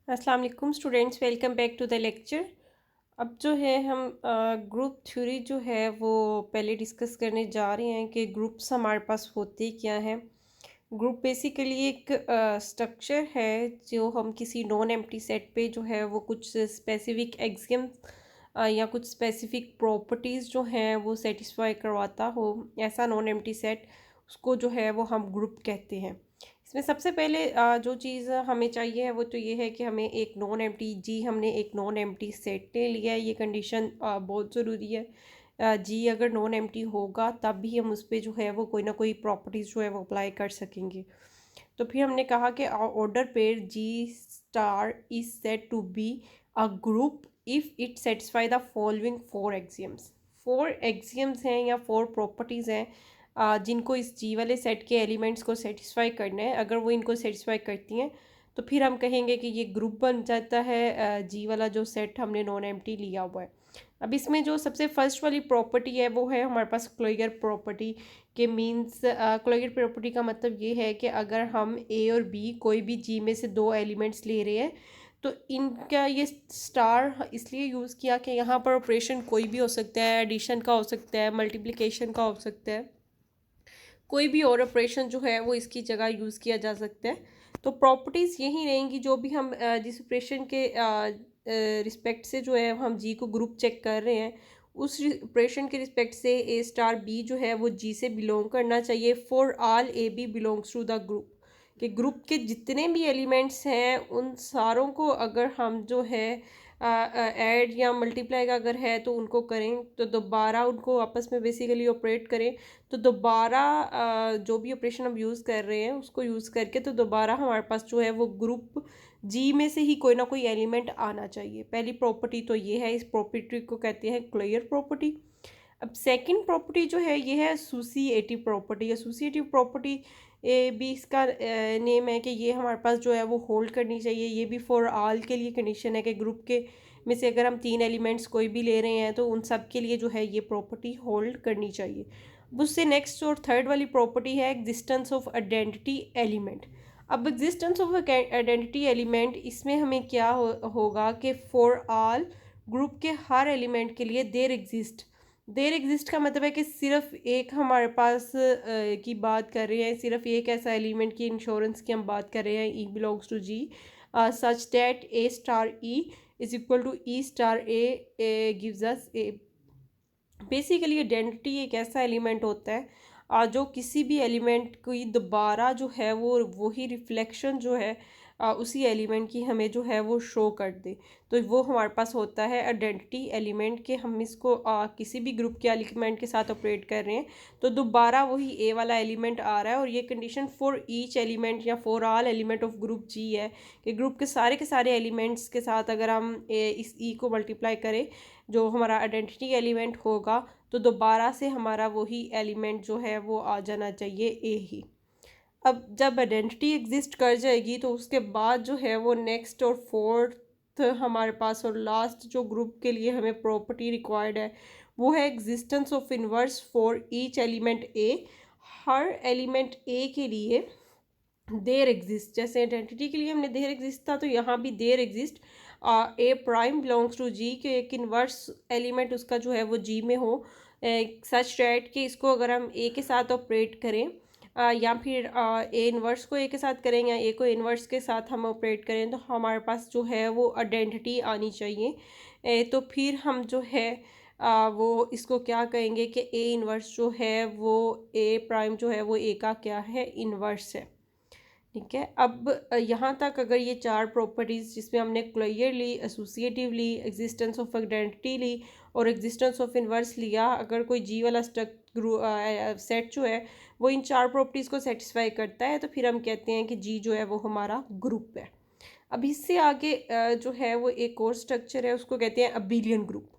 अस्सलाम वालेकुम students, welcome back to the lecture. अब जो है हम ग्रुप थ्योरी जो है वो पहले डिस्कस करने जा रहे हैं कि ग्रुप्स हमारे पास होते क्या हैं। ग्रुप बेसिकली एक स्ट्रक्चर है जो हम किसी नॉन एम्प्टी सेट पे जो है वो कुछ स्पेसिफिक एक्सियम या कुछ स्पेसिफिक प्रॉपर्टीज़ जो हैं वो सेटिस्फाई करवाता हो। ऐसा नॉन एम्प्टी सेट उसको जो है वो हम ग्रुप कहते हैं। इसमें सबसे पहले जो चीज़ हमें चाहिए है वो तो ये है कि हमें एक नॉन एम्प्टी जी हमने एक नॉन एम्प्टी सेट ले लिया है। ये कंडीशन बहुत ज़रूरी है। जी अगर नॉन एम्प्टी होगा तब भी हम उस पर जो है वो कोई ना कोई प्रॉपर्टीज़ जो है वो अप्लाई कर सकेंगे। तो फिर हमने कहा कि order pair G star is said to be a group if it satisfy the following four axioms. Four axioms हैं या फोर प्रॉपर्टीज़ हैं जिनको इस जी वाले सेट के एलिमेंट्स को सेटिस्फाई करना है। अगर वो इनको सेटिस्फाई करती हैं तो फिर हम कहेंगे कि ये ग्रुप बन जाता है जी वाला जो सेट हमने नॉन एम्प्टी लिया हुआ है। अब इसमें जो सबसे फर्स्ट वाली प्रॉपर्टी है वो है हमारे पास क्लोजर प्रॉपर्टी के मीन्स। क्लोजर प्रॉपर्टी का मतलब ये है कि अगर हम ए और बी कोई भी जी में से दो एलिमेंट्स ले रहे हैं तो इनका ये स्टार इसलिए यूज़ किया कि यहाँ पर ऑपरेशन कोई भी हो सकता है, एडिशन का हो सकता है, मल्टीप्लिकेशन का हो सकता है, कोई भी और ऑपरेशन जो है वो इसकी जगह यूज़ किया जा सकता है। तो प्रॉपर्टीज़ यही रहेंगी जो भी हम जिस ऑपरेशन के रिस्पेक्ट से जो है हम जी को ग्रुप चेक कर रहे हैं उस ऑपरेशन के रिस्पेक्ट से ए स्टार बी जो है वो जी से बिलोंग करना चाहिए। For all A B belongs to the group कि ग्रुप के जितने भी एलिमेंट्स हैं उन सारों को अगर हम जो है ऐड या मल्टीप्लाई का अगर है तो उनको करें तो दोबारा उनको आपस में बेसिकली ऑपरेट करें तो दोबारा जो भी ऑपरेशन हम यूज़ कर रहे हैं उसको यूज़ करके तो दोबारा हमारे पास जो है वो ग्रुप जी में से ही कोई ना कोई एलिमेंट आना चाहिए। पहली प्रॉपर्टी तो ये है, इस प्रॉपर्टी को कहते हैं क्लियर प्रॉपर्टी। अब सेकंड प्रॉपर्टी जो है ये है एसोसिएटिव प्रॉपर्टी। एसोसिएटिव प्रॉपर्टी भी इसका नेम है कि ये हमारे पास जो है वो होल्ड करनी चाहिए। ये भी फॉर ऑल के लिए कंडीशन है कि ग्रुप के में से अगर हम तीन एलिमेंट्स कोई भी ले रहे हैं तो उन सब के लिए जो है ये प्रॉपर्टी होल्ड करनी चाहिए। अब उससे नेक्स्ट और थर्ड वाली प्रॉपर्टी है एग्जिस्टेंस ऑफ आइडेंटिटी एलिमेंट। अब एग्जिस्टेंस ऑफ आइडेंटिटी एलिमेंट इसमें हमें क्या होगा कि फॉर ऑल ग्रुप के हर एलिमेंट के लिए देर एग्जिस्ट का मतलब है कि सिर्फ एक हमारे पास की बात कर रहे हैं, सिर्फ एक ऐसा एलिमेंट की इंश्योरेंस की हम बात कर रहे हैं E belongs to G such that A star E is equal to E star A gives us A. Basically identity एक ऐसा एलिमेंट होता है जो किसी भी एलिमेंट की दोबारा जो है वो वही रिफ्लेक्शन जो है उसी एलिमेंट की हमें जो है वो शो कर दे। तो वो हमारे पास होता है आइडेंटिटी एलिमेंट के हम इसको किसी भी ग्रुप के एलिमेंट के साथ ऑपरेट कर रहे हैं तो दोबारा वही ए वाला एलिमेंट आ रहा है। और ये कंडीशन फॉर ईच एलिमेंट या for all element of group G है कि ग्रुप के सारे एलिमेंट्स के साथ अगर हम इस ई को मल्टीप्लाई करें जो हमारा आइडेंटिटी एलिमेंट होगा तो दोबारा से हमारा वही एलिमेंट जो है वो आ जाना चाहिए ए ही। अब जब आइडेंटिटी एग्जिस्ट कर जाएगी तो उसके बाद जो है वो नेक्स्ट और फोर्थ हमारे पास और लास्ट जो ग्रुप के लिए हमें प्रॉपर्टी रिक्वायर्ड है वो है existence of inverse for each element A. हर एलिमेंट ए के लिए देर एग्जिस्ट, जैसे आइडेंटिटी के लिए हमने देर एग्जिस्ट था तो यहाँ भी there exist A prime belongs to G के एक इनवर्स एलिमेंट उसका जो है वो जी में हो सच डैट कि इसको अगर हम ए के साथ ऑपरेट करें या फिर ए इनवर्स को ए के साथ करें या ए को इनवर्स के साथ हम ऑपरेट करें तो हमारे पास जो है वो आइडेंटिटी आनी चाहिए। तो फिर हम जो है वो इसको क्या कहेंगे कि ए इनवर्स जो है वो ए प्राइम जो है वो ए का क्या है, इनवर्स है। ठीक है। अब यहाँ तक अगर ये चार प्रॉपर्टीज़ जिसमें हमने क्लियरली एसोसिएटिवली एग्जिस्टेंस ऑफ आइडेंटिटी ली और एग्जिस्टेंस ऑफ इनवर्स लिया, अगर कोई जी वाला सेट जो है वो इन चार प्रॉपर्टीज़ को सेटिस्फाई करता है तो फिर हम कहते हैं कि जी जो है वो हमारा ग्रुप है। अब इससे आगे जो है वो एक और स्ट्रक्चर है उसको कहते हैं अबिलियन ग्रुप।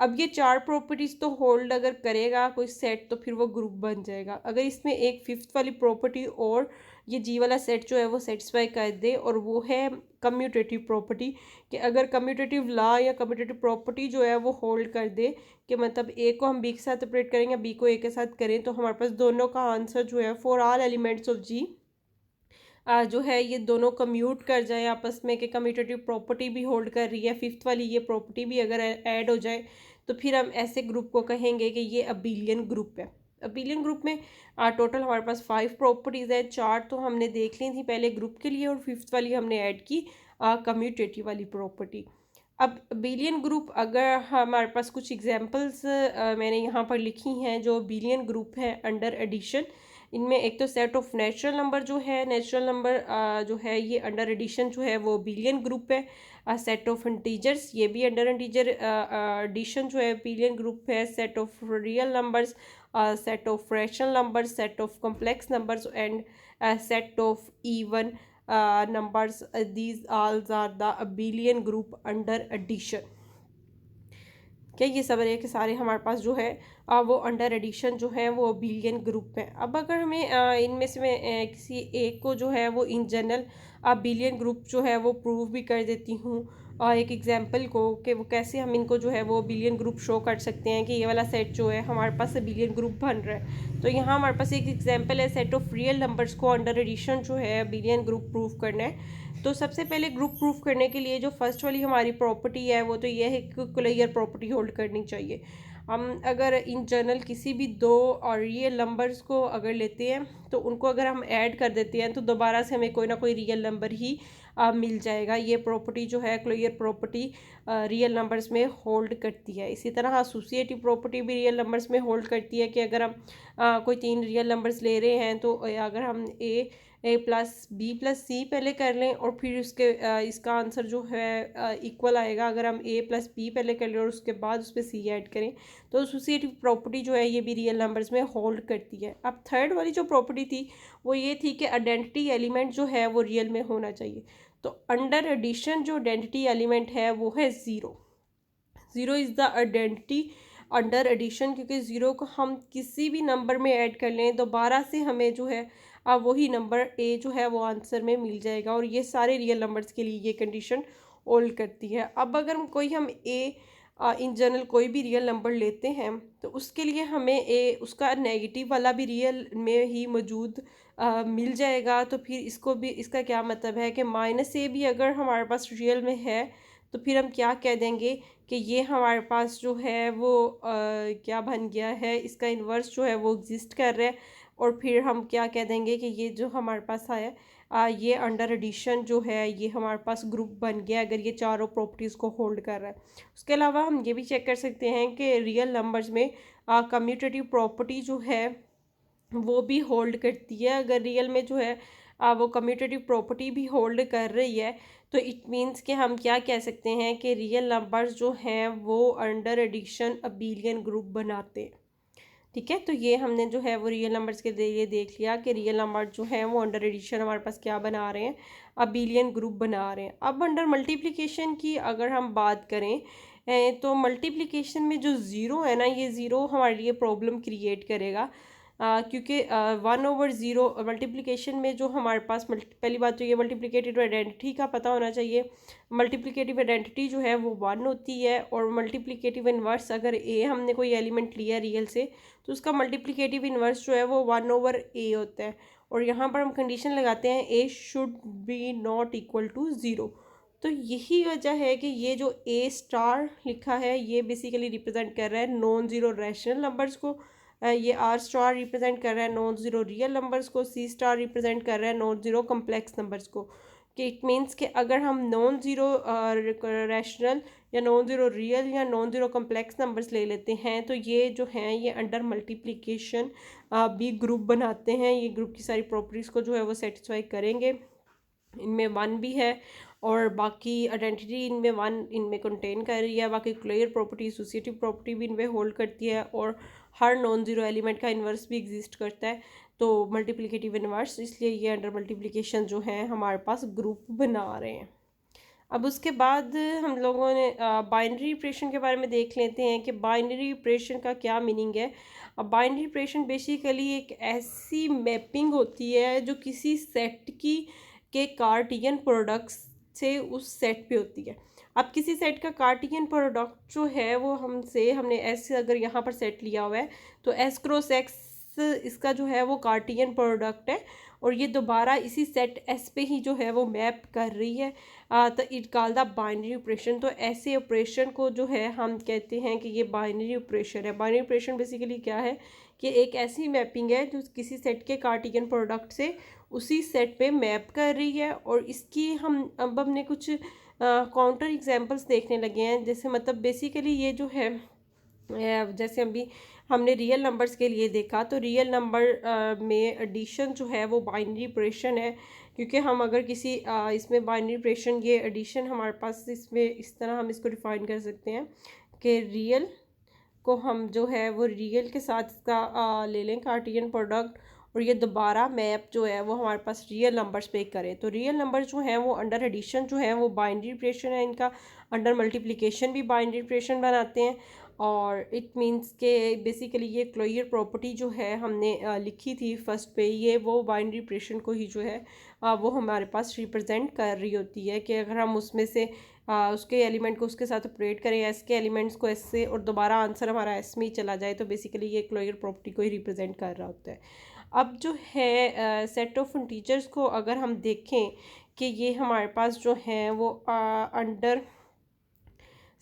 अब ये चार प्रॉपर्टीज़ तो होल्ड अगर करेगा कोई सेट तो फिर वो ग्रुप बन जाएगा। अगर इसमें एक फिफ्थ वाली प्रॉपर्टी और ये जी वाला सेट जो है वो सेटिस्फाई कर दे और वो है कम्यूटेटिव प्रॉपर्टी कि अगर कम्यूटेटिव लॉ या कम्यूटेटिव प्रॉपर्टी जो है वो होल्ड कर दे कि मतलब ए को हम बी के साथ ऑपरेट करेंगे बी को ए के साथ करें तो हमारे पास दोनों का आंसर जो है फॉर ऑल एलिमेंट्स ऑफ जी जो है ये दोनों कम्यूट कर जाए आपस में, कि कम्यूटेटिव प्रॉपर्टी भी होल्ड कर रही है, फिफ्थ वाली ये प्रॉपर्टी भी अगर ऐड हो जाए, तो फिर हम ऐसे ग्रुप को कहेंगे कि ये अबेलियन ग्रुप है। अबेलियन ग्रुप में टोटल हमारे पास 5 प्रॉपर्टीज़ है, 4 तो हमने देख ली थी पहले ग्रुप के लिए, और फिफ्थ वाली हमने ऐड की कम्यूटेटिव वाली प्रॉपर्टी। अब अबेलियन ग्रुप, अगर हमारे पास कुछ एग्जांपल्स मैंने यहाँ पर लिखी हैं जो अबेलियन ग्रुप है अंडर एडिशन। इनमें एक तो सेट ऑफ नेचुरल नंबर जो है, नेचुरल नंबर जो है ये अंडर एडिशन जो है वो अबेलियन ग्रुप है। सेट ऑफ इंटीजर्स, ये भी अंडर इंटीजर एडिशन जो है अबेलियन ग्रुप है। Set of real numbers, set of rational numbers, set of complex numbers and set of even numbers, these all are the abelian group under addition। क्या ये सब है कि सारे हमारे पास जो है वो अंडर एडिशन जो है वो अबेलियन ग्रुप है। अब अगर हमें इनमें से मैं किसी एक को जो है वो इन जनरल अबेलियन ग्रुप जो है वो प्रूव भी कर देती हूँ, एक एग्जांपल को, कि वो कैसे हम इनको जो है वो अबेलियन ग्रुप शो कर सकते हैं कि ये वाला सेट जो है हमारे पास अबेलियन ग्रुप बन रहा है। तो यहाँ हमारे पास एक एग्जांपल है, सेट ऑफ रियल नंबर्स को अंडर एडिशन जो है अबेलियन ग्रुप प्रूव करना है। तो सबसे पहले ग्रुप प्रूफ करने के लिए जो फर्स्ट वाली हमारी प्रॉपर्टी है वो तो ये है कि क्लियर प्रॉपर्टी होल्ड करनी चाहिए। हम अगर इन जनरल किसी भी दो और रियल नंबर्स को अगर लेते हैं तो उनको अगर हम ऐड कर देते हैं तो दोबारा से हमें कोई ना कोई रियल नंबर ही मिल जाएगा। ये प्रॉपर्टी जो है क्लियर प्रॉपर्टी रियल नंबर्स में होल्ड करती है। इसी तरह एसोसिएटिव प्रॉपर्टी भी रियल नंबर्स में होल्ड करती है कि अगर हम कोई 3 रियल नंबर्स ले रहे हैं तो अगर हम ए प्लस बी प्लस सी पहले कर लें और फिर उसके इसका आंसर जो है इक्वल आएगा अगर हम ए प्लस बी पहले कर लें और उसके बाद उस पर सी ऐड करें, तो एसोसिएटिव प्रॉपर्टी जो है ये भी रियल नंबर्स में होल्ड करती है। अब थर्ड वाली जो प्रॉपर्टी थी वो ये थी कि आइडेंटिटी एलिमेंट जो है वो रियल में होना चाहिए। तो अंडर एडिशन जो आइडेंटिटी एलिमेंट है वो है zero. Zero is the identity under addition, क्योंकि ज़ीरो को हम किसी भी नंबर में ऐड कर लें दोबारा से हमें जो है वही नंबर ए जो है वो आंसर में मिल जाएगा, और ये सारे रियल नंबर्स के लिए ये कंडीशन होल्ड करती है। अब अगर हम ए इन जनरल कोई भी रियल नंबर लेते हैं तो उसके लिए हमें ए उसका नेगेटिव वाला भी रियल में ही मौजूद मिल जाएगा। तो फिर इसको भी, इसका क्या मतलब है कि माइनस ए भी अगर हमारे पास रियल में है तो फिर हम क्या कह देंगे कि ये हमारे पास जो है वो क्या बन गया है, इसका इन्वर्स जो है वो एग्जिस्ट कर रहा है। और फिर हम क्या कह देंगे कि ये जो हमारे पास आया ये अंडर एडिशन जो है ये हमारे पास ग्रुप बन गया अगर ये चारों प्रॉपर्टीज़ को होल्ड कर रहा है। उसके अलावा हम ये भी चेक कर सकते हैं कि रियल नंबर्स में कम्यूटेटिव प्रॉपर्टी जो है वो भी होल्ड करती है। अगर रियल में जो है वो कम्यूटेटिव प्रॉपर्टी भी होल्ड कर रही है तो इट मीन्स कि हम क्या कह सकते हैं कि रियल नंबर्स जो हैं वो अंडर एडिशन अबेलियन ग्रुप बनाते हैं। ठीक है, तो ये हमने जो है वो रियल नंबर्स के लिए देख लिया कि रियल नंबर जो है वो अंडर एडिशन हमारे पास क्या बना रहे हैं, अबेलियन ग्रुप बना रहे हैं। अब अंडर मल्टीप्लिकेशन की अगर हम बात करें तो मल्टीप्लिकेशन में जो ज़ीरो है ना, ये ज़ीरो हमारे लिए प्रॉब्लम क्रिएट करेगा क्योंकि 1/0 मल्टीप्लिकेशन में जो हमारे पास पहली बात तो ये मल्टीप्लिकेटिव आइडेंटिटी का पता होना चाहिए। मल्टीप्लिकेटिव आइडेंटिटी जो है वो 1 होती है, और मल्टीप्लिकेटिव इन्वर्स अगर ए हमने कोई एलिमेंट लिया रियल से तो उसका मल्टीप्लिकेटिव इन्वर्स जो है वो 1/a होता है। और यहाँ पर हम कंडीशन लगाते हैं A should be not equal to zero. तो यही वजह है कि ये जो ए स्टार लिखा है ये बेसिकली रिप्रेजेंट कर रहा है नॉन ज़ीरो रैशनल नंबर्स को, ये आर स्टार रिप्रेजेंट कर रहा है नॉन ज़ीरो रियल नंबर्स को, सी स्टार रिप्रेजेंट कर रहा है नॉन ज़ीरो कम्प्लेक्स नंबर्स को। कि इट मीन्स कि अगर हम नॉन ज़ीरो रैशनल या नॉन ज़ीरो रियल या नॉन ज़ीरो कम्प्लेक्स नंबर्स ले लेते हैं तो ये जो हैं ये अंडर मल्टीप्लिकेशन भी ग्रुप बनाते हैं। ये ग्रुप की सारी प्रॉपर्टीज़ को जो है वो सेटिस्फाई करेंगे। इनमें 1 भी है और बाकी आइडेंटिटी इनमें 1 इनमें कंटेन कर रही है, बाकी क्लियर प्रॉपर्टी एसोसिएटिव प्रॉपर्टी भी इनमें होल्ड करती है, और हर नॉन ज़ीरो एलिमेंट का इन्वर्स भी एग्जिस्ट करता है, तो मल्टीप्लिकेटिव इन्वर्स, इसलिए ये अंडर मल्टीप्लिकेशन जो है हमारे पास ग्रुप बना रहे हैं। अब उसके बाद हम लोगों ने बाइनरी ऑपरेशन के बारे में देख लेते हैं कि बाइनरी ऑपरेशन का क्या मीनिंग है। अब बाइनरी ऑपरेशन बेसिकली एक ऐसी मैपिंग होती है जो किसी सेट की के कार्टियन प्रोडक्ट्स से उस सेट पे होती है। अब किसी सेट का कार्टियन प्रोडक्ट जो है वो हमने एस अगर यहाँ पर सेट लिया हुआ है तो एस क्रॉस एक्स इसका जो है वो कार्टियन प्रोडक्ट है, और ये दोबारा इसी सेट एस पे ही जो है वो मैप कर रही है, तो it call the binary operation. तो ऐसे ऑपरेशन को जो है हम कहते हैं कि ये बाइनरी ऑपरेशन है। बाइनरी ऑपरेशन बेसिकली क्या है कि एक ऐसी मैपिंग है जो किसी सेट के कार्टियन प्रोडक्ट से उसी सेट पे मैप कर रही है। और इसकी अब हमने कुछ काउंटर एग्जांपल्स देखने लगे हैं। जैसे मतलब बेसिकली ये जो है जैसे अभी हमने रियल नंबर्स के लिए देखा, तो रियल नंबर में एडिशन जो है वो बाइनरी ऑपरेशन है, क्योंकि हम अगर किसी इसमें बाइनरी ऑपरेशन, ये एडिशन हमारे पास इसमें इस तरह हम इसको डिफाइन कर सकते हैं कि रियल को हम जो है वो रियल के साथ इसका ले लें कार्टियन प्रोडक्ट, और ये दोबारा मैप जो है वो हमारे पास रियल नंबर्स पे करें। तो रियल नंबर जो हैं वो अंडर एडिशन जो है वो बाइनरी ऑपरेशन है इनका, अंडर मल्टीप्लिकेशन भी बाइनरी ऑपरेशन बनाते हैं। और इट मींस के बेसिकली ये क्लोजर प्रॉपर्टी जो है हमने लिखी थी फर्स्ट पे, ये वो बाइनरी ऑपरेशन को ही जो है वो हमारे पास रिप्रेजेंट कर रही होती है कि अगर हम उसमें से उसके एलिमेंट को उसके साथ ऑपरेट करें, एस के एलिमेंट्स को एस से, और दोबारा आंसर हमारा एस में ही चला जाए, तो बेसिकली ये क्लोजर प्रॉपर्टी को ही रिप्रेजेंट कर रहा होता है। अब जो है सेट ऑफ इंटीजर्स को अगर हम देखें कि ये हमारे पास जो है वो अंडर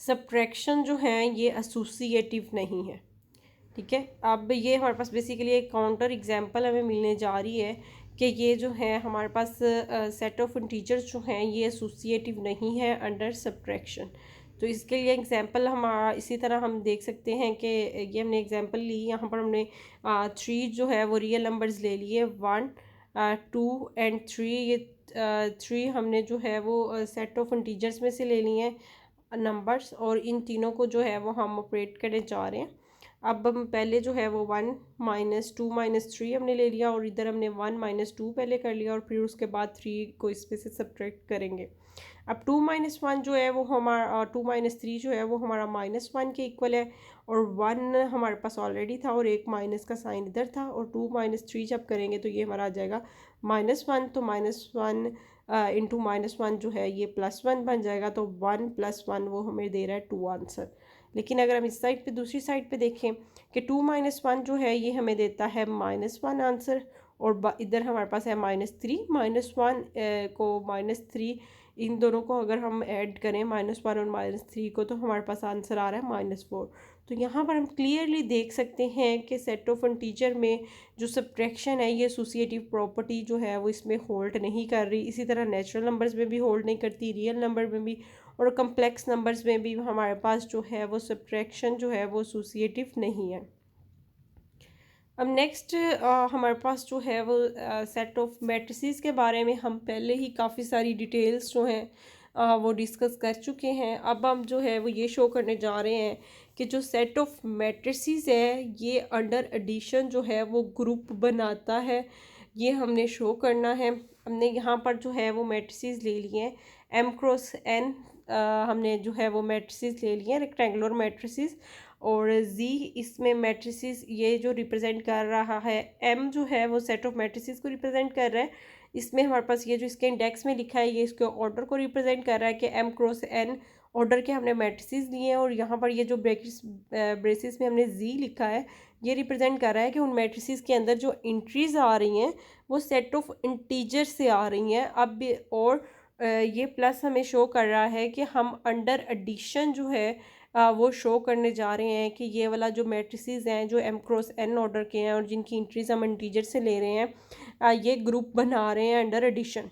सब्ट्रैक्शन जो है ये एसोसिएटिव नहीं है, ठीक है। अब ये हमारे पास बेसिकली एक काउंटर एग्जांपल हमें मिलने जा रही है कि ये जो है हमारे पास सेट ऑफ इंटीजर्स जो हैं ये एसोसिएटिव नहीं है अंडर सब्ट्रैक्शन। तो इसके लिए एग्जांपल हम इसी तरह हम देख सकते हैं कि ये हमने एग्जांपल ली, यहाँ पर हमने 3 जो है वो रियल नंबर्स ले लिए, 1 2 एंड 3। ये 3 हमने जो है वो सेट ऑफ इंटीजर्स में से ले लिए हैं नंबर्स, और इन तीनों को जो है वो हम ऑपरेट करने जा रहे हैं। अब हम पहले जो है वो 1 -2 -3 हमने ले लिया, और इधर हमने 1 -2 पहले कर लिया, और फिर उसके बाद 3 को इसमें से सब्ट्रैक्ट करेंगे। अब 2 - 1 जो है वो हमारा 2 - 3 जो है वो हमारा -1 के इक्वल है, और 1 हमारे पास ऑलरेडी था और एक माइनस का साइन इधर था, और 2 - 3 जब करेंगे तो ये हमारा आ जाएगा -1। तो -1 इंटू -1 जो है ये +1 बन जाएगा, तो 1 + 1 वो हमें दे रहा है 2 आंसर। लेकिन अगर हम इस साइड पे दूसरी साइड पे देखें कि 2 - 1 जो है ये हमें देता है -1 आंसर, और इधर हमारे पास है -3। -1 को -3 इन दोनों को अगर हम ऐड करें -1 और -3 को, तो हमारे पास आंसर आ रहा है -4। तो यहाँ पर हम क्लियरली देख सकते हैं कि सेट ऑफ इंटीजर में जो सब्ट्रैक्शन है ये एसोसिएटिव प्रॉपर्टी जो है वो इसमें होल्ड नहीं कर रही। इसी तरह नेचुरल नंबर्स में भी होल्ड नहीं करती, रियल नंबर में भी, और कम्प्लेक्स नंबर्स में भी हमारे पास जो है वो सब्ट्रैक्शन जो है वो एसोसिएटिव नहीं है। अब नेक्स्ट हमारे पास जो है वो सेट ऑफ मैट्रिसेस के बारे में हम पहले ही काफ़ी सारी डिटेल्स जो हैं वो डिस्कस कर चुके हैं। अब हम जो है वो ये शो करने जा रहे हैं कि जो सेट ऑफ मैट्रिसेस है ये अंडर एडिशन जो है वो ग्रुप बनाता है, ये हमने शो करना है। हमने यहाँ पर जो है वो मैट्रिसेस ले लिए हैं M×N, हमने जो है वो मैट्रिसेस ले लिए हैं रेक्टेंगुलर मैट्रिसेस, और जी इसमें मैट्रिसेस ये जो रिप्रेजेंट कर रहा है, M जो है वो सेट ऑफ मैट्रिसेस को रिप्रेजेंट कर रहा है। इसमें हमारे पास ये जो इसके इंडेक्स में लिखा है ये इसके ऑर्डर को रिप्रेजेंट कर रहा है कि M×N ऑर्डर के हमने मैट्रिसेस लिए हैं, और यहाँ पर ये जो ब्रेसिस में हमने जी लिखा है ये रिप्रेजेंट कर रहा है कि उन मैट्रिसेस के अंदर जो इंट्रीज आ रही हैं वो सेट ऑफ इंटीजर से आ रही हैं। अब और ये प्लस हमें शो कर रहा है कि हम अंडर एडिशन जो है वो शो करने जा रहे हैं कि ये वाला जो मैट्रिसेस हैं जो M×N ऑर्डर के हैं और जिनकी इंट्रीज हम इंटीजर से ले रहे हैं, ये ग्रुप बना रहे हैं अंडर एडिशन।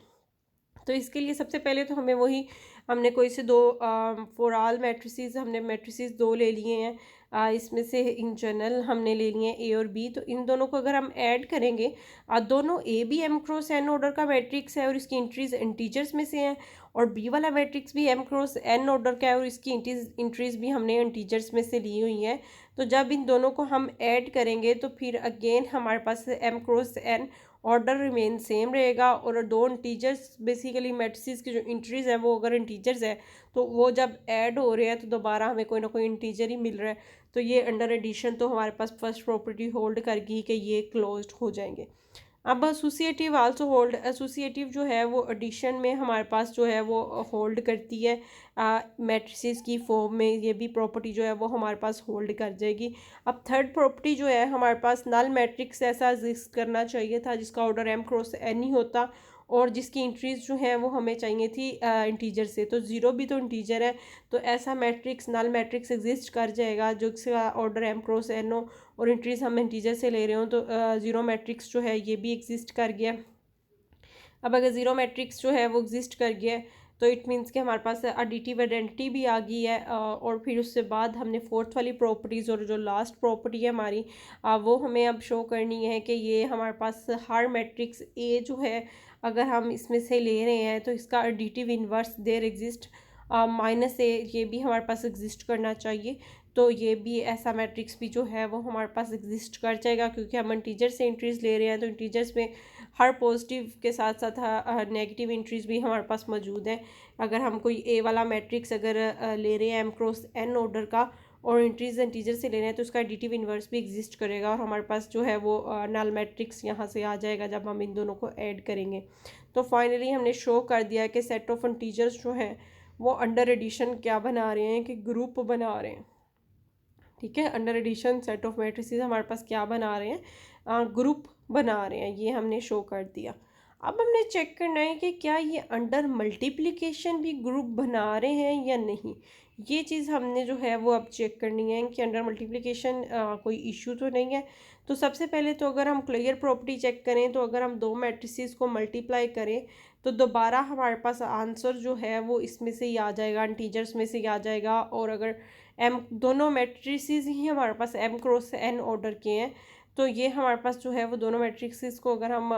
तो इसके लिए सबसे पहले तो हमें वही हमने कोई से दो फॉर ऑल मैट्रिसेस हमने मैट्रिसेस 2 ले लिए हैं, इसमें से इन जनरल हमने ले लिए हैं ए और बी। तो इन दोनों को अगर हम ऐड करेंगे, दोनों ए भी M×N ऑर्डर का मैट्रिक्स है और इसकी इंट्रीज इंटीजर्स में से हैं, और बी वाला मैट्रिक्स भी M×N ऑर्डर का है और इसकी इंट्रीज भी हमने इंटीजर्स में से ली हुई हैं। तो जब इन दोनों को हम ऐड करेंगे तो फिर अगेन हमारे पास M×N ऑर्डर रिमेन सेम रहेगा, और दो इंटीजर्स बेसिकली मैट्रिसेस की जो इंट्रीज है वो अगर इंटीजर्स है तो वो जब ऐड हो रहे हैं तो दोबारा हमें कोई ना कोई इंटीजर ही मिल रहा है। तो ये अंडर एडिशन तो हमारे पास फर्स्ट प्रॉपर्टी होल्ड कर गई कि ये क्लोज्ड हो जाएंगे। अब एसोसिएटिव आल्सो होल्ड, एसोसिएटिव जो है वो एडिशन में हमारे पास जो है वो होल्ड करती है मैट्रिसेस की फॉर्म में, ये भी प्रॉपर्टी जो है वो हमारे पास होल्ड कर जाएगी। अब थर्ड प्रॉपर्टी जो है हमारे पास नल मैट्रिक्स ऐसा एग्जिस्ट करना चाहिए था जिसका ऑर्डर एम क्रॉस एन ही होता और जिसकी इंट्रीज जो है वो हमें चाहिए थी इंटीजर से, तो ज़ीरो भी तो इंटीजर है, तो ऐसा मैट्रिक्स नल मैट्रिक्स एग्जिस्ट कर जाएगा जो इसका ऑर्डर एम क्रॉस एन हो और इंट्रीज हम इंटीजर से ले रहे हो, तो ज़ीरो मैट्रिक्स जो है ये भी एग्जिस्ट कर गया। अब अगर ज़ीरो मैट्रिक्स जो है वो एग्जिस्ट कर गया तो इट मीन्स कि हमारे पास एडिटिव आइडेंटिटी भी आ गई है। और फिर उससे बाद हमने फोर्थ वाली प्रॉपर्टीज़ और जो लास्ट प्रॉपर्टी है हमारी वो हमें अब शो करनी है कि ये हमारे पास हर मैट्रिक्स ए जो है अगर हम इसमें से ले रहे हैं तो इसका additive inverse there exist minus A, ये भी हमारे पास एग्जिस्ट करना चाहिए। तो ये भी ऐसा मैट्रिक्स भी जो है वो हमारे पास एग्जिस्ट कर जाएगा क्योंकि हम इंटीजर से इंट्रीज ले रहे हैं, तो इंटीजर्स में हर पॉजिटिव के साथ साथ नेगेटिव इंट्रीज भी हमारे पास मौजूद है। अगर हम कोई ए वाला मैट्रिक्स अगर ले रहे हैं एम क्रॉस एन ऑर्डर का और इंट्रीज इंटीजर से ले रहे हैं तो उसका एडिटिव इन्वर्स भी एग्जिस्ट करेगा और हमारे पास जो है वो नल मैट्रिक्स यहाँ से आ जाएगा जब हम इन दोनों को ऐड करेंगे। तो फाइनली हमने शो कर दिया कि सेट ऑफ इंटीजर्स जो हैं वो अंडर एडिशन क्या बना रहे हैं कि ग्रुप बना रहे हैं। ठीक है, under addition set of matrices हमारे पास क्या बना रहे हैं, ग्रुप बना रहे हैं, ये हमने शो कर दिया। अब हमने चेक करना है कि क्या ये अंडर मल्टीप्लिकेशन भी ग्रुप बना रहे हैं या नहीं। ये चीज़ हमने जो है वो अब चेक करनी है कि अंडर मल्टीप्लिकेशन कोई इशू तो नहीं है। तो सबसे पहले तो अगर हम क्लियर प्रॉपर्टी चेक करें तो अगर हम दो मैट्रिसेस को मल्टीप्लाई करें तो दोबारा हमारे पास आंसर जो है वो इसमें से ही आ जाएगा, इंटीजर्स में से ही आ जाएगा। और अगर एम दोनों मैट्रिसेस ही हमारे पास एम क्रॉस एन ऑर्डर के हैं तो ये हमारे पास जो है वो दोनों मैट्रिक्सेस को अगर हम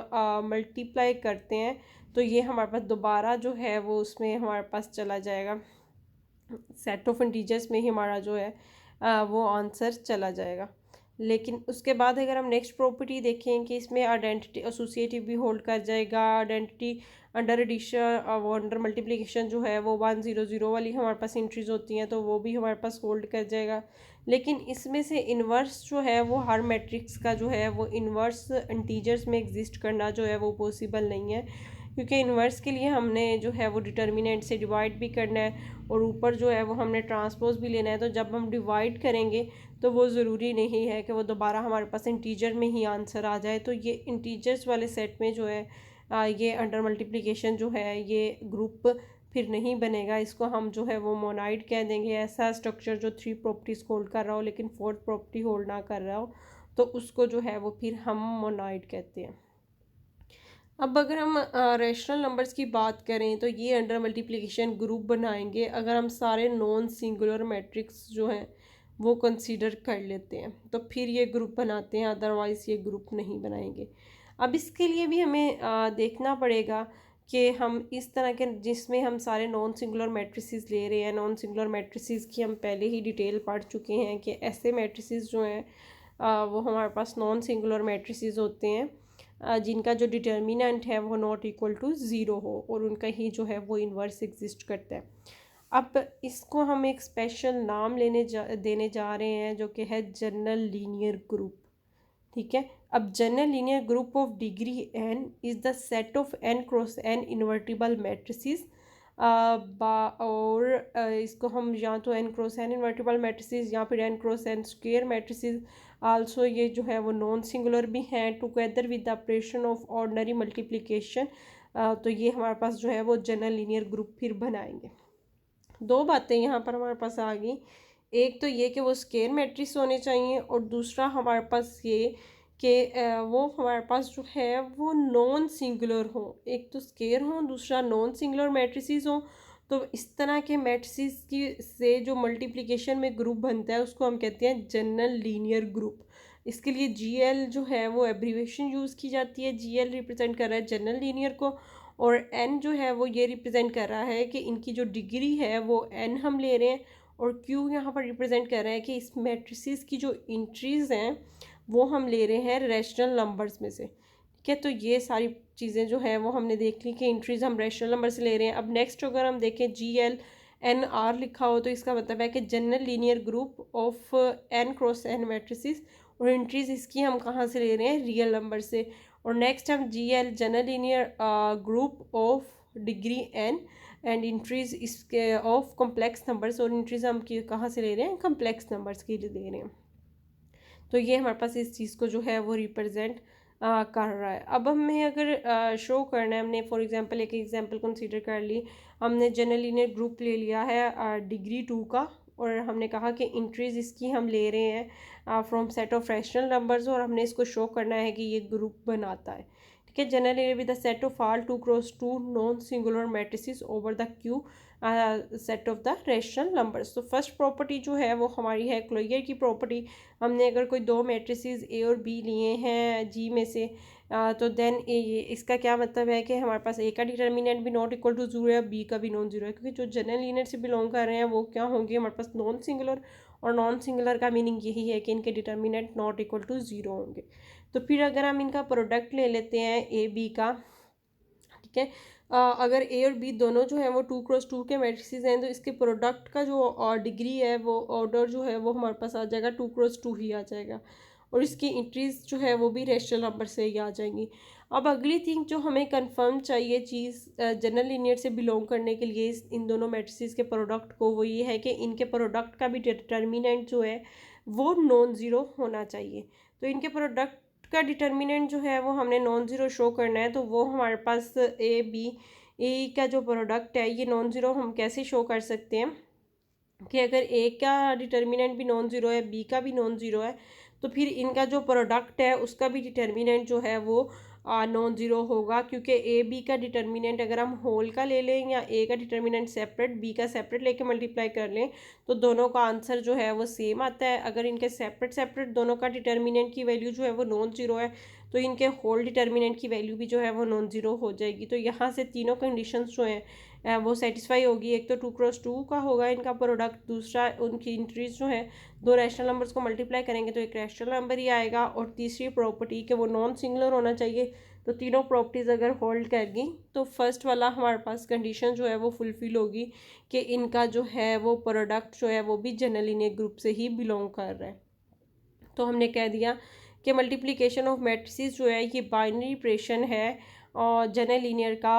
मल्टीप्लाई करते हैं तो ये हमारे पास दोबारा जो है वो उसमें हमारे पास चला जाएगा, सेट ऑफ इंटीजर्स में ही हमारा जो है वो आंसर चला जाएगा। लेकिन उसके बाद अगर हम नेक्स्ट प्रॉपर्टी देखें कि इसमें आइडेंटिटी एसोसिएटिव भी होल्ड कर जाएगा, आइडेंटिटी अंडर एडिशन और अंडर मल्टीप्लिकेशन जो है वो 100 वाली हमारे पास इंट्रीज होती हैं तो वो भी हमारे पास होल्ड कर जाएगा। लेकिन इसमें से इन्वर्स जो है वो हर मैट्रिक्स का जो है वो इन्वर्स इंटीजर्स में एग्जिस्ट करना जो है वो पॉसिबल नहीं है क्योंकि इन्वर्स के लिए हमने जो है वो डिटर्मिनेंट से डिवाइड भी करना है और ऊपर जो है वो हमने ट्रांसपोज भी लेना है। तो जब हम डिवाइड करेंगे तो वो ज़रूरी नहीं है कि वो दोबारा हमारे पास इंटीजर में ही आंसर आ जाए। तो ये इंटीजर्स वाले सेट में जो है ये अंडर मल्टीप्लिकेशन जो है ये ग्रुप फिर नहीं बनेगा, इसको हम जो है वो मोनाइड कह देंगे। ऐसा स्ट्रक्चर जो थ्री प्रॉपर्टीज़ होल्ड कर रहा हो लेकिन फोर्थ प्रॉपर्टी होल्ड ना कर रहा हो तो उसको जो है वो फिर हम मोनाइड कहते हैं। अब अगर हम रेशनल नंबर्स की बात करें तो ये अंडर मल्टीप्लिकेशन ग्रुप बनाएंगे अगर हम सारे नॉन सिंगुलर मैट्रिक्स जो हैं वो कंसीडर कर लेते हैं तो फिर ये ग्रुप बनाते हैं, अदरवाइज़ ये ग्रुप नहीं बनाएंगे। अब इसके लिए भी हमें देखना पड़ेगा कि हम इस तरह के जिसमें हम सारे नॉन सिंगुलर मैट्रिसेस ले रहे हैं, नॉन सिंगुलर मैट्रिसेस की हम पहले ही डिटेल पढ़ चुके हैं कि ऐसे मैट्रिसेस जो हैं वो हमारे पास नॉन सिंगुलर मैट्रिसेस होते हैं जिनका जो डिटर्मिनेंट है वो नॉट इक्वल टू ज़ीरो हो और उनका ही जो है वो इन्वर्स एग्जिस्ट करता है। अब इसको हम एक स्पेशल नाम देने जा रहे हैं जो कि है जनरल लीनियर ग्रुप। ठीक है, अब general linear group of degree n is the set of n cross n invertible matrices और इसको हम या तो n cross n invertible matrices या फिर n cross n square matrices also ये जो है वो नॉन सिंगुलर भी हैं together with the operation of ordinary multiplication. तो ये हमारे पास जो है वो जनरल लीनियर ग्रुप फिर बनाएंगे। दो बातें यहाँ पर हमारे पास आ गई, एक तो ये कि वो स्क्वायर मैट्रिक्स होने चाहिए और दूसरा हमारे पास ये कि वो हमारे पास जो है वो नॉन सिंगुलर हो। एक तो स्क्वायर हो, दूसरा नॉन सिंगुलर मैट्रिसेस हो। तो इस तरह के मैट्रिसेस की से जो मल्टीप्लिकेशन में ग्रुप बनता है उसको हम कहते हैं जनरल लीनियर ग्रुप। इसके लिए GL जो है वो एब्रीवेशन यूज़ की जाती है। GL रिप्रेजेंट कर रहा है जनरल लीनियर को और N जो है वो ये रिप्रेजेंट कर रहा है कि इनकी जो डिग्री है वो N हम ले रहे हैं और Q यहाँ पर रिप्रेजेंट कर रहा है कि इस मैट्रिसेस की जो इंट्रीज हैं वो हम ले रहे हैं रैशनल नंबर्स में से। ठीक है, तो ये सारी चीज़ें जो है वो हमने देख ली कि इंट्रीज हम रैशनल नंबर से ले रहे हैं। अब नेक्स्ट अगर हम देखें GLNR लिखा हो तो इसका मतलब है कि general linear group of N cross N matrices और इंट्रीज इसकी हम कहाँ से ले रहे हैं, रियल नंबर से। और नेक्स्ट हम GL general linear group of degree n and entries इसके ऑफ कॉम्प्लेक्स नंबर्स, और इंट्रीज हम कहाँ से ले रहे हैं, कॉम्प्लेक्स नंबर्स के लिए ले रहे हैं। तो ये हमारे पास इस चीज़ को जो है वो रिप्रेजेंट कर रहा है। अब हमें अगर शो करना है, हमने फॉर एग्जांपल एक एग्जांपल कंसीडर कर ली, हमने जनरल लीनियर ग्रुप ले लिया है डिग्री 2 का, और हमने कहा कि इंट्रीज इसकी हम ले रहे हैं from set of rational numbers, और हमने इसको शो करना है कि ये ग्रुप बनाता है। ठीक है, general linear with the set of all 2x2 non singular matrices over the Q set of the rational numbers. तो फर्स्ट प्रॉपर्टी जो है वो हमारी है क्लोजर की प्रॉपर्टी। हमने अगर कोई दो मैट्रिसेस ए और बी लिए हैं जी में से तो देन ये इसका क्या मतलब है कि हमारे पास ए का डिटर्मिनेंट भी नॉट इक्वल टू जीरो है, बी का भी नॉन जीरो है, क्योंकि जो जनरल लीनियर से बिलोंग कर रहे हैं वो क्या होंगे, हमारे पास नॉन सिंगुलर, और नॉन सिंगुलर का मीनिंग यही है कि इनके determinant not equal to zero होंगे। तो फिर अगर हम इनका प्रोडक्ट ले लेते हैं ए बी का, ठीक है, अगर ए और बी दोनों जो है वो 2x2 के मैट्रिसेस हैं, तो इसके प्रोडक्ट का जो डिग्री है वो ऑर्डर जो है वो हमारे पास आ जाएगा 2x2 ही आ जाएगा, और इसकी इंट्रीज जो है वो भी रेशनल नंबर से ही आ जाएंगी। अब अगली थिंग जो हमें कंफर्म चाहिए चीज़ जनरल लीनियर से बिलोंग करने के लिए इन दोनों मैट्रिसेस के प्रोडक्ट को, वो ये है कि इनके प्रोडक्ट का भी डिटर्मिनेंट जो है वो नॉन ज़ीरो होना चाहिए। तो इनके प्रोडक्ट का डिटर्मिनेंट जो है वो हमने नॉन ज़ीरो शो करना है, तो वो हमारे पास ए बी ए का जो प्रोडक्ट है ये नॉन ज़ीरो हम कैसे शो कर सकते हैं कि अगर ए का डिटर्मिनेंट भी नॉन ज़ीरो है, बी का भी नॉन ज़ीरो है, तो फिर इनका जो प्रोडक्ट है उसका भी डिटर्मिनेंट जो है वो नॉन ज़ीरो होगा, क्योंकि ए बी का डिटर्मिनेंट अगर हम होल का ले लें या ए का डिटर्मिनेंट सेपरेट बी का सेपरेट लेके मल्टीप्लाई कर लें तो दोनों का आंसर जो है वो सेम आता है। अगर इनके सेपरेट सेपरेट दोनों का डिटर्मिनेंट की वैल्यू जो है वो नॉन ज़ीरो है तो इनके होल डिटर्मिनेंट की वैल्यू भी जो है वो नॉन ज़ीरो हो जाएगी। तो यहाँ से तीनों कंडीशंस जो हैं वो सेटिस्फाई होगी। एक तो 2x2 का होगा इनका प्रोडक्ट, दूसरा उनकी इंट्रीज जो है दो रैशनल नंबर्स को मल्टीप्लाई करेंगे तो एक रैशनल नंबर ही आएगा, और तीसरी प्रॉपर्टी कि वो नॉन सिंगुलर होना चाहिए। तो तीनों प्रॉपर्टीज़ अगर होल्ड करेगी तो फर्स्ट वाला हमारे पास कंडीशन जो है वो फुलफिल होगी कि इनका जो है वो प्रोडक्ट जो है वो भी जनरल लीनियर ग्रुप से ही बिलोंग कर रहा है। तो हमने कह दिया कि मल्टीप्लिकेशन ऑफ मैट्रिसेस जो है ये बाइनरी ऑपरेशन है और जनरल लीनियर का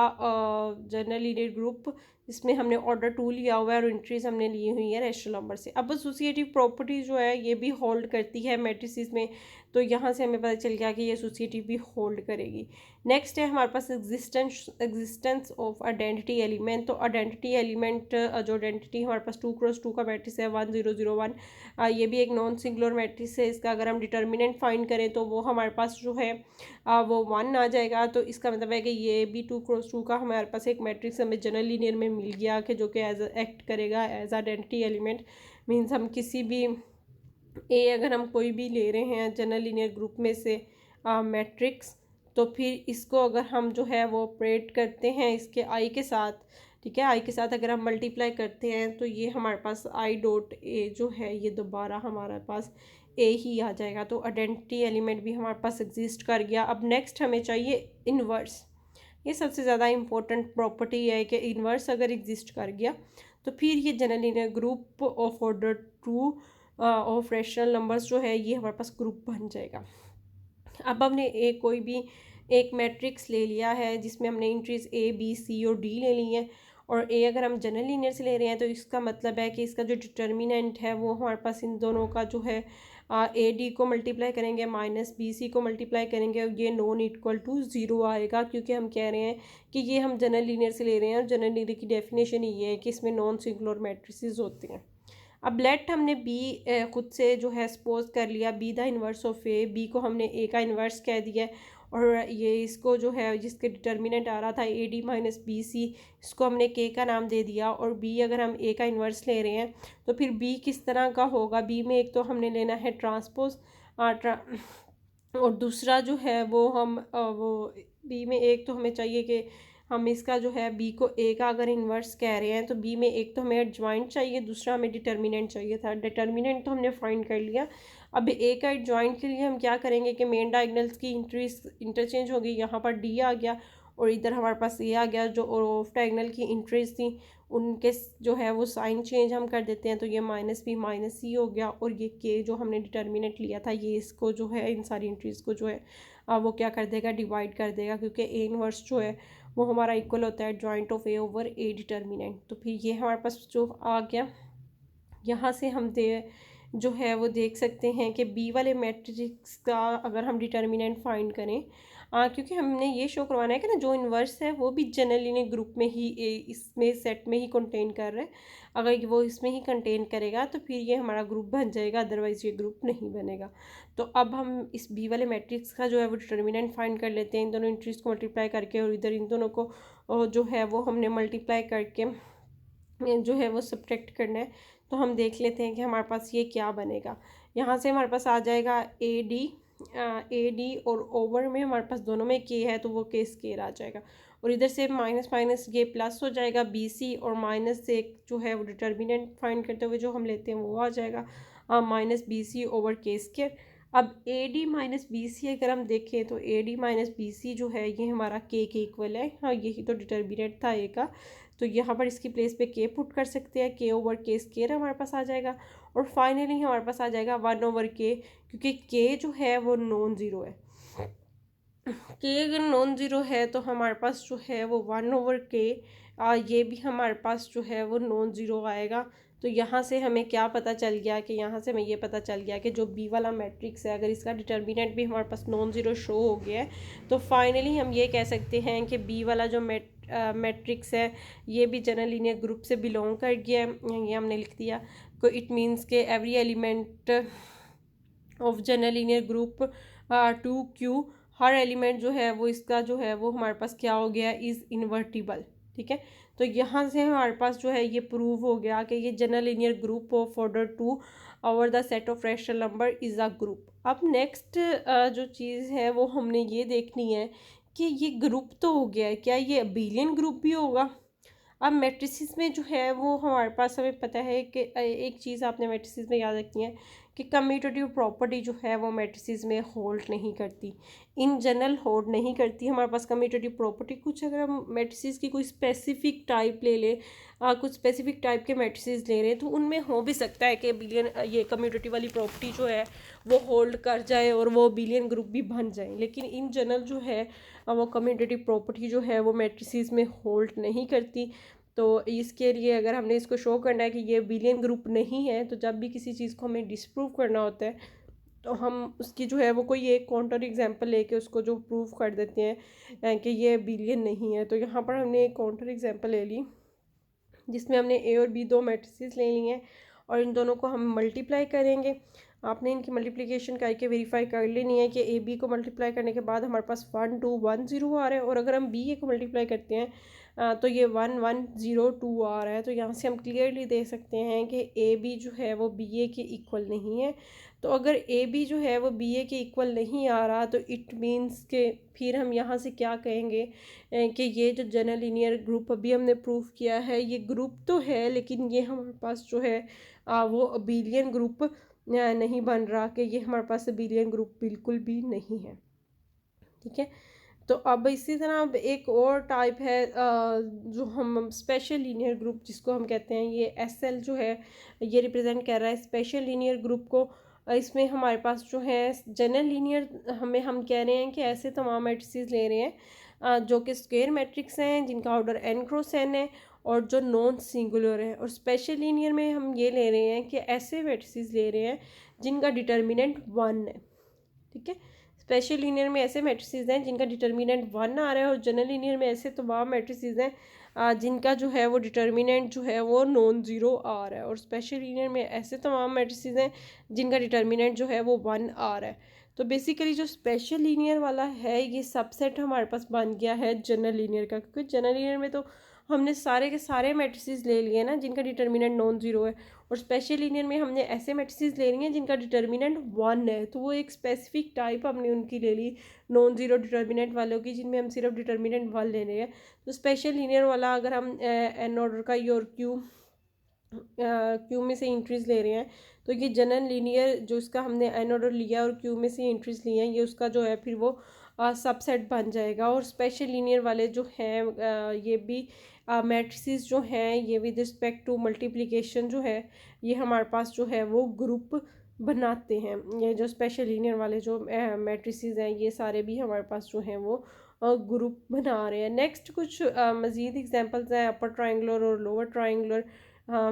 जनरल लीनियर ग्रुप, इसमें हमने ऑर्डर 2 लिया हुआ है और एंट्रीज हमने ली हुई है रैशनल नंबर से। अब एसोसिएटिव प्रॉपर्टी जो है ये भी होल्ड करती है मैट्रिसेस में, तो यहाँ से हमें पता चल गया कि ये एसोसिएटिव भी होल्ड करेगी। नेक्स्ट है हमारे पास एग्जिस्टेंस ऑफ आइडेंटिटी एलिमेंट। तो आइडेंटिटी एलिमेंट जो आइडेंटिटी हमारे पास 2x2 का मैट्रिक्स है 1 0 0 1, ये भी एक नॉन सिंगुलर मैट्रिक्स है। इसका अगर हम डिटर्मिनेंट फाइंड करें तो वो हमारे पास जो है वो 1 आ जाएगा। तो इसका मतलब है कि ये भी 2x2 का हमारे पास एक मैट्रिक्स हमें जनरल लीनियर में मिल गया कि जो कि एज एक्ट करेगा एज आइडेंटिटी एलिमेंट। मीन्स हम किसी भी अगर हम कोई भी ले रहे हैं जनरल लीनियर ग्रुप में से मैट्रिक्स, तो फिर इसको अगर हम जो है वो ऑपरेट करते हैं इसके आई के साथ, ठीक है, आई के साथ अगर हम मल्टीप्लाई करते हैं तो ये हमारे पास आई डॉट ए जो है ये दोबारा हमारे पास ए ही आ जाएगा। तो आइडेंटिटी एलिमेंट भी हमारे पास एग्जिस्ट कर गया। अब नेक्स्ट हमें चाहिए इन्वर्स। ये सबसे ज़्यादा इम्पोर्टेंट प्रॉपर्टी है कि इन्वर्स अगर एग्जिस्ट कर गया तो फिर ये general linear group of order 2 of rational numbers जो है ये हमारे पास ग्रुप बन जाएगा। अब हमने कोई भी एक मैट्रिक्स ले लिया है जिसमें हमने इंट्रीज ए बी सी और डी ले ली हैं, और ए अगर हम जनरल लीनियर से ले रहे हैं तो इसका मतलब है कि इसका जो डिटर्मिनेंट है वो हमारे पास इन दोनों का जो है ए डी को मल्टीप्लाई करेंगे माइनस बी सी को मल्टीप्लाई करेंगे और ये नॉन इक्वल टू ज़ीरो आएगा, क्योंकि हम कह रहे हैं कि ये हम जनरल लीनियर से ले रहे हैं और जनरल लीनियर की डेफिनेशन ये है कि इसमें नॉन सिंगुलर मैट्रिसेस होते हैं। अब लेट हमने बी खुद से जो है सपोज कर लिया B the inverse of A, B को हमने ए का इन्वर्स कह दिया और ये इसको जो है जिसके डिटर्मिनेंट आ रहा था A D minus B C, इसको हमने के का नाम दे दिया। और बी अगर हम ए का इन्वर्स ले रहे हैं तो फिर बी किस तरह का होगा, बी में एक तो हमने लेना है ट्रांसपोज और दूसरा जो है वो हम वो बी में एक तो हमें चाहिए कि हम इसका जो है बी को ए का अगर इन्वर्स कह रहे हैं तो बी में एक तो हमें एडजॉइंट चाहिए, दूसरा हमें डिटर्मिनेंट चाहिए था। डिटर्मिनेंट तो हमने फाइंड कर लिया। अब ए का एडजॉइंट के लिए हम क्या करेंगे कि मेन डायगोनल्स की इंटरचेंज होगी, यहाँ पर डी आ गया और इधर हमारे पास ये आ गया जो ऑफ डायगोनल की इंट्रीज थी उनके जो है वो साइन चेंज हम कर देते हैं, तो ये माइनस बी माइनस सी हो गया। और ये के जो हमने डिटर्मिनेंट लिया था ये इसको जो है इन सारी इंट्रीज को जो है वो क्या कर देगा, डिवाइड कर देगा, क्योंकि ए इनवर्स जो है वो हमारा इक्वल होता है joint of A over A determinant. तो फिर ये हमारे पास जो आ गया, यहाँ से हम जो है वो देख सकते हैं कि बी वाले मैट्रिक्स का अगर हम डिटर्मिनेंट फाइंड करें, क्योंकि हमने ये शो करवाना है कि ना जो इन्वर्स है वो भी जनरल लीनियर ग्रुप में ही इसमें सेट में ही कंटेन कर रहा है। अगर वो इसमें ही कंटेन करेगा तो फिर ये हमारा ग्रुप बन जाएगा, अदरवाइज़ ये ग्रुप नहीं बनेगा। तो अब हम इस बी वाले मैट्रिक्स का जो है वो डिटर्मिनेंट फाइंड कर लेते हैं इन दोनों इंट्रीज को मल्टीप्लाई करके, और इधर इन दोनों को जो है वो हमने मल्टीप्लाई करके जो है वो सब्ट्रैक्ट करना है। तो हम देख लेते हैं कि हमारे पास ये क्या बनेगा। यहाँ से हमारे पास आ जाएगा ए डी और ओवर में हमारे पास दोनों में के है तो वो के स्केयर आ जाएगा, और इधर से माइनस माइनस ये प्लस हो जाएगा बी सी, और माइनस से जो है वो डिटर्मिनेंट फाइंड करते हुए जो हम लेते हैं वो आ जाएगा minus B C over K square. अब A D minus B C अगर हम देखें तो A D minus B C जो है ये हमारा के इक्वल है। हाँ, यही तो डिटर्मिनेंट था ए का, तो यहाँ पर इसकी प्लेस पे के पुट कर सकते हैं, के ओवर के स्केयर हमारे पास आ जाएगा। और फाइनली हमारे पास आ जाएगा 1 ओवर के, क्योंकि के जो है वो नॉन ज़ीरो है। के अगर नॉन ज़ीरो है तो हमारे पास जो है वो 1 ओवर के ये भी हमारे पास जो है वो नॉन ज़ीरो आएगा। तो यहाँ से हमें क्या पता चल गया कि यहाँ से हमें ये पता चल गया कि जो बी वाला मैट्रिक्स है अगर इसका डिटर्मिनेंट भी हमारे पास नॉन ज़ीरो शो हो गया है, तो फाइनली हम ये कह सकते हैं कि बी वाला जो मैट्रिक्स है ये भी जनरल लीनियर ग्रुप से बिलोंग कर गया है। ये हमने लिख दिया को इट मीन्स के every element of general linear group 2Q, her element जो है वो इसका जो है वो हमारे पास क्या हो गया, इज़ इन्वर्टिबल। ठीक है, तो यहाँ से हमारे पास जो है ये प्रूव हो गया कि ये general linear group of order 2 over the set of rational number is a group. अब नेक्स्ट जो चीज़ है वो हमने ये देखनी है कि ये ग्रुप तो हो गया है, क्या ये अबेलियन ग्रुप भी होगा। अब मैट्रिसेस में जो है वो हमारे पास हमें पता है कि एक चीज़ आपने मैट्रिसेस में याद रखनी है कि कम्यूटेटिव प्रॉपर्टी जो है वो मैट्रिसेस में होल्ड नहीं करती, इन जनरल होल्ड नहीं करती हमारे पास कम्यूटेटिव प्रॉपर्टी। कुछ अगर हम मैट्रिसेस की कोई स्पेसिफिक टाइप ले लें, कुछ स्पेसिफिक टाइप के मैट्रिसेस ले रहे हैं तो उनमें हो भी सकता है कि बिलियन ये कम्यूटेटिव वाली प्रॉपर्टी जो है वो होल्ड कर जाए और वो बिलियन ग्रुप भी बन जाए, लेकिन इन जनरल जो है वो कम्यूटेटिव प्रॉपर्टी जो है वो मैट्रिसेस में होल्ड नहीं करती। तो इसके लिए अगर हमने इसको शो करना है कि ये बिलियन ग्रुप नहीं है, तो जब भी किसी चीज़ को हमें डिसप्रूव करना होता है तो हम उसकी जो है वो कोई एक काउंटर एग्जांपल लेके उसको जो प्रूव कर देते हैं कि ये बिलियन नहीं है। तो यहाँ पर हमने एक काउंटर एग्जांपल ले ली जिसमें हमने ए और बी दो मैट्रिसेस ले ली हैं और इन दोनों को हम मल्टीप्लाई करेंगे। आपने इनकी मल्टीप्लिकेशन करके वेरीफाई कर लेनी है कि ए बी को मल्टीप्लाई करने के बाद हमारे पास 1 2 1 0 आ रहा है, और अगर हम बी ए को मल्टीप्लाई करते हैं तो ये 1 1 0 2 आ रहा है। तो यहाँ से हम क्लियरली देख सकते हैं कि ए बी जो है वो बी ए के इक्वल नहीं है। तो अगर ए बी जो है वो बी ए के इक्वल नहीं आ रहा तो इट मीन्स के फिर हम यहाँ से क्या कहेंगे कि ये जो जनरल लीनियर ग्रुप अभी हमने प्रूव किया है ये ग्रुप तो है लेकिन ये हमारे पास जो है वो अबेलियन ग्रुप नहीं बन रहा, कि ये हमारे पास अबेलियन ग्रुप बिल्कुल भी नहीं है। ठीक है, तो अब इसी तरह अब एक और टाइप है जो हम स्पेशल लीनियर ग्रुप जिसको हम कहते हैं, ये एसएल जो है ये रिप्रेजेंट कर रहा है स्पेशल लीनियर ग्रुप को। इसमें हमारे पास जो है जनरल लीनियर हम कह रहे हैं कि ऐसे तमाम मैट्रिसेस ले रहे हैं जो कि स्क्वायर मैट्रिक्स हैं जिनका ऑर्डर n क्रॉस n है और जो नॉन सिंगुलर है। और स्पेशल लीनियर में हम ये ले रहे हैं कि ऐसे मैट्रिसेस ले रहे हैं जिनका डिटर्मिनेंट 1 है। ठीक है, स्पेशल लीनियर में ऐसे मैट्रिसेस हैं जिनका डिटर्मिनेंट 1 आ रहा है, और जनरल लीनियर में ऐसे तमाम मैट्रिसेस हैं जिनका जो है वो डिटर्मिनेंट जो है वो नॉन ज़ीरो आ रहा है, और स्पेशल लीनियर में ऐसे तमाम मैट्रिसेस हैं जिनका डिटर्मिनेंट जो है वो 1 आ रहा है। तो बेसिकली जो स्पेशल लीनियर वाला है ये सबसेट हमारे पास बन गया है जनरल लीनियर का, क्योंकि जनरल लीनियर में तो हमने सारे के सारे मैट्रिसेस ले लिए ना जिनका डिटर्मिनेंट नॉन ज़ीरो है, और स्पेशल लीनियर में हमने ऐसे मैट्रिसेस ले लिए हैं जिनका डिटर्मिनेंट 1 है। तो वो एक स्पेसिफिक टाइप हमने उनकी ले ली नॉन ज़ीरो डिटर्मिनेंट वालों की, जिनमें हम सिर्फ डिटर्मिनेंट 1 ले रहे हैं। तो स्पेशल लीनियर वाला अगर हम एन ऑर्डर का ई और क्यू में से इंट्रीज ले रहे हैं तो ये जनरल लीनियर जो इसका हमने एन ऑर्डर लिया और क्यू में से इंट्रीज लिए हैं ये उसका जो है फिर वो सबसेट बन जाएगा। और स्पेशल लीनियर वाले जो हैं ये भी मैट्रिसेस जो हैं ये विद रिस्पेक्ट टू मल्टीप्लिकेशन जो है ये हमारे पास जो है वो ग्रुप बनाते हैं। ये जो स्पेशल लीनियर वाले जो मैट्रिसेस हैं ये सारे भी हमारे पास जो हैं वो ग्रुप बना रहे हैं। नेक्स्ट कुछ मज़ीद एग्जांपल्स हैं अपर ट्रायंगुलर और लोअर ट्रायंगुलर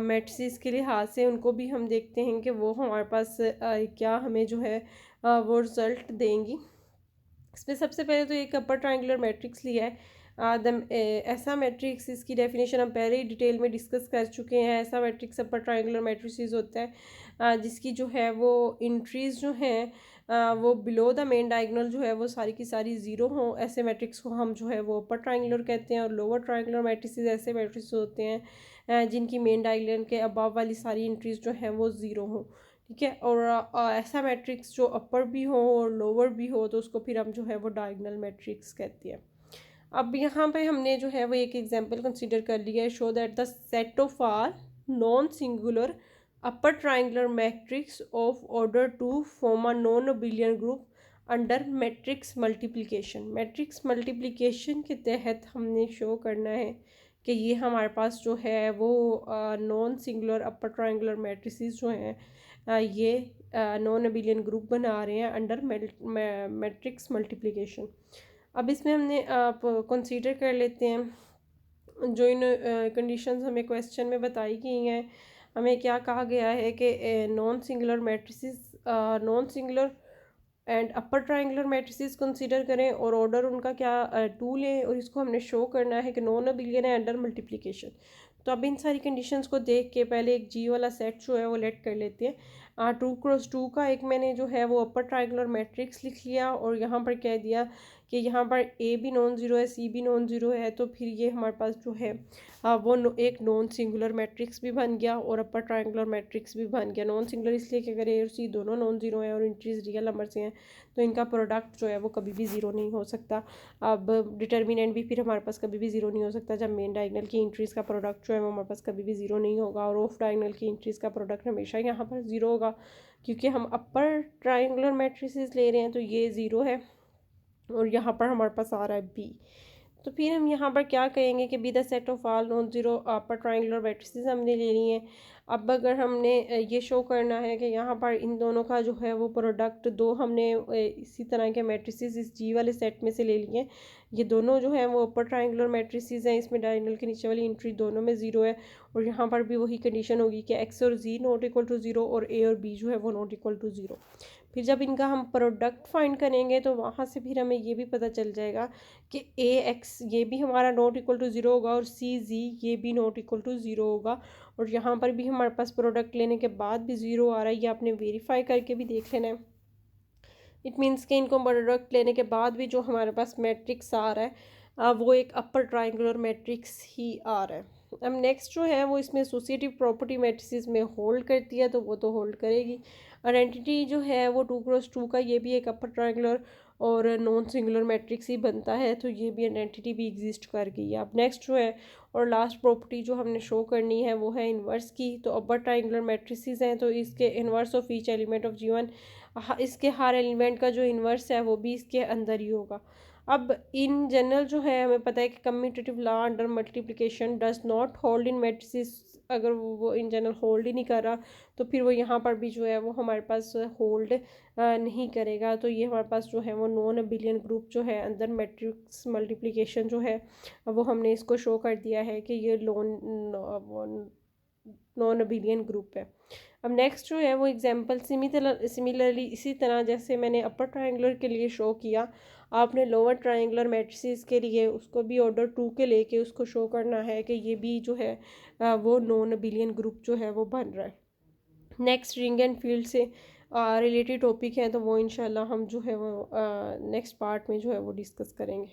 मैट्रिसेस के लिहाज से, उनको भी हम देखते हैं कि वो हमारे पास क्या हमें जो है वो रिज़ल्ट देंगी। इसमें सबसे पहले तो एक अपर ट्रायंगुलर मैट्रिक्स लिया है ऐसा मैट्रिक्स, इसकी डेफिनेशन हम पहले ही डिटेल में डिस्कस कर चुके हैं। ऐसा मैट्रिक्स अपर ट्रायंगुलर मैट्रिसेस होता है जिसकी जो है वो इंट्रीज जो हैं वो बिलो द मेन डायगोनल जो है वो सारी की सारी ज़ीरो हों। ऐसे मैट्रिक्स को हम जो है वो अपर ट्रायंगुलर कहते हैं। और लोअर ट्रायंगुलर मैट्रिसेस ऐसे मैट्रिक्स होते हैं जिनकी मेन डायगोनल के अबव वाली सारी इंट्रीज जो हैं वो ज़ीरो हों, ठीक है। और ऐसा मैट्रिक्स जो अपर भी हो और लोअर भी हो तो उसको फिर हम जो है वो डायगोनल मैट्रिक्स कहते हैं। अब यहाँ पे हमने जो है वो एक एग्जांपल कंसीडर कर लिया है। Show that the set of R non singular upper triangular matrix of order 2 form a non abelian group under matrix multiplication. Matrix multiplication के तहत हमने शो करना है कि ये हमारे पास जो है वो non singular upper triangular matrices जो हैं ये नॉन अबिलियन ग्रुप बना रहे हैं अंडर मैट्रिक्स मल्टीप्लिकेशन। अब इसमें हमने आप कंसीडर कर लेते हैं जो इन कंडीशंस हमें क्वेश्चन में बताई गई हैं। हमें क्या कहा गया है कि non singular matrices non singular and upper triangular matrices consider करें और ऑर्डर उनका क्या 2 लें और इसको हमने शो करना है कि नॉन अबिलियन है अंडर मल्टीप्लिकेशन। तो अब इन सारी कंडीशंस को देख के पहले एक जी वाला सेट जो है वो लेट कर लेते हैं। 2x2 का एक मैंने जो है वो अपर ट्रायंगुलर मैट्रिक्स लिख लिया और यहाँ पर कह दिया कि यहाँ पर ए भी नॉन ज़ीरो है, सी भी नॉन ज़ीरो है, तो फिर ये हमारे पास जो है वो एक नॉन सिंगुलर मैट्रिक्स भी बन गया और अपर ट्रायंगुलर मैट्रिक्स भी बन गया। नॉन सिंगुलर इसलिए कि अगर ए और सी दोनों नॉन ज़ीरो हैं और इंट्रीज रियल नंबर से हैं तो इनका प्रोडक्ट जो है वो कभी भी ज़ीरो नहीं हो सकता। अब डिटर्मिनेंट भी फिर हमारे पास कभी भी ज़ीरो नहीं हो सकता जब मेन डायगोनल की इंट्रीज़ का प्रोडक्ट जो है वो हमारे पास कभी भी ज़ीरो नहीं होगा। और ऑफ डायगोनल की इंट्रीज़ का प्रोडक्ट हमेशा यहाँ पर ज़ीरो होगा क्योंकि हम अपर ट्रायंगुलर मैट्रिसेस ले रहे हैं तो ये ज़ीरो है और यहाँ पर हमारे पास आ रहा है बी। तो फिर हम यहाँ पर क्या कहेंगे कि be the set of all non zero upper triangular matrices हमने ले ली हैं। अब अगर हमने ये शो करना है कि यहाँ पर इन दोनों का जो है वो प्रोडक्ट दो हमने इसी तरह के मैट्रिसेस इस जी वाले सेट में से ले लिए, ये दोनों जो है वो अपर ट्रायंगुलर मैट्रिसेस हैं। इसमें डायगोनल के नीचे वाली एंट्री दोनों में ज़ीरो है और यहाँ पर भी वही कंडीशन होगी कि एक्स और जी नॉट इक्वल टू ज़ीरो और ए और बी जो है वो नॉट इक्वल टू ज़ीरो। फिर जब इनका हम प्रोडक्ट फाइंड करेंगे तो वहाँ से फिर हमें ये भी पता चल जाएगा कि ए एक्स ये भी हमारा नॉट इक्वल टू ज़ीरो होगा और सी जी ये भी नॉट इक्वल टू ज़ीरो होगा। और यहाँ पर भी हमारे पास प्रोडक्ट लेने के बाद भी ज़ीरो आ रहा है, ये आपने वेरीफाई करके भी देख लेना है। इट मीन्स कि इनको प्रोडक्ट लेने के बाद भी जो हमारे पास मैट्रिक्स आ रहा है वो एक अपर ट्रायंगुलर मैट्रिक्स ही आ रहा है। अब नेक्स्ट जो है वो इसमें एसोसिएटिव प्रॉपर्टी मैट्रिसेस में होल्ड करती है तो वो तो होल्ड करेगी। आइडेंटिटी जो है वो 2x2 का ये भी एक अपर ट्रायंगुलर और नॉन सिंगुलर मैट्रिक्स ही बनता है तो ये भी आइडेंटिटी भी एग्जिस्ट कर गई है। अब नेक्स्ट जो है और लास्ट प्रॉपर्टी जो हमने शो करनी है वो है इन्वर्स की। तो अपर ट्रायंगुलर मैट्रिसेस हैं तो इसके inverse of each element of G1 इसके हर एलिमेंट का जो इन्वर्स है वो भी इसके अंदर ही होगा। अब इन जनरल जो है हमें पता है कि commutative law under multiplication does not hold in matrices. अगर वो इन जनरल होल्ड ही नहीं कर रहा तो फिर वो यहाँ पर भी जो है वो हमारे पास होल्ड नहीं करेगा। तो ये हमारे पास जो है वो नॉन अबिलियन ग्रुप जो है अंदर मैट्रिक्स मल्टीप्लिकेशन जो है वो हमने इसको शो कर दिया है कि ये नॉन अबिलियन ग्रुप है। अब नेक्स्ट जो है वो एग्जांपल सिमिलरली इसी तरह जैसे मैंने अपर ट्रायंगुलर के लिए शो किया आपने लोअर ट्रायंगुलर मैट्रिसेस के लिए उसको भी ऑर्डर 2 के लेके उसको शो करना है कि ये भी जो है वो नॉन अबिलियन ग्रुप जो है वो बन रहा है। नेक्स्ट रिंग एंड फील्ड से रिलेटेड टॉपिक है तो वो इंशाल्लाह हम जो है वो नेक्स्ट पार्ट में जो है वो डिस्कस करेंगे।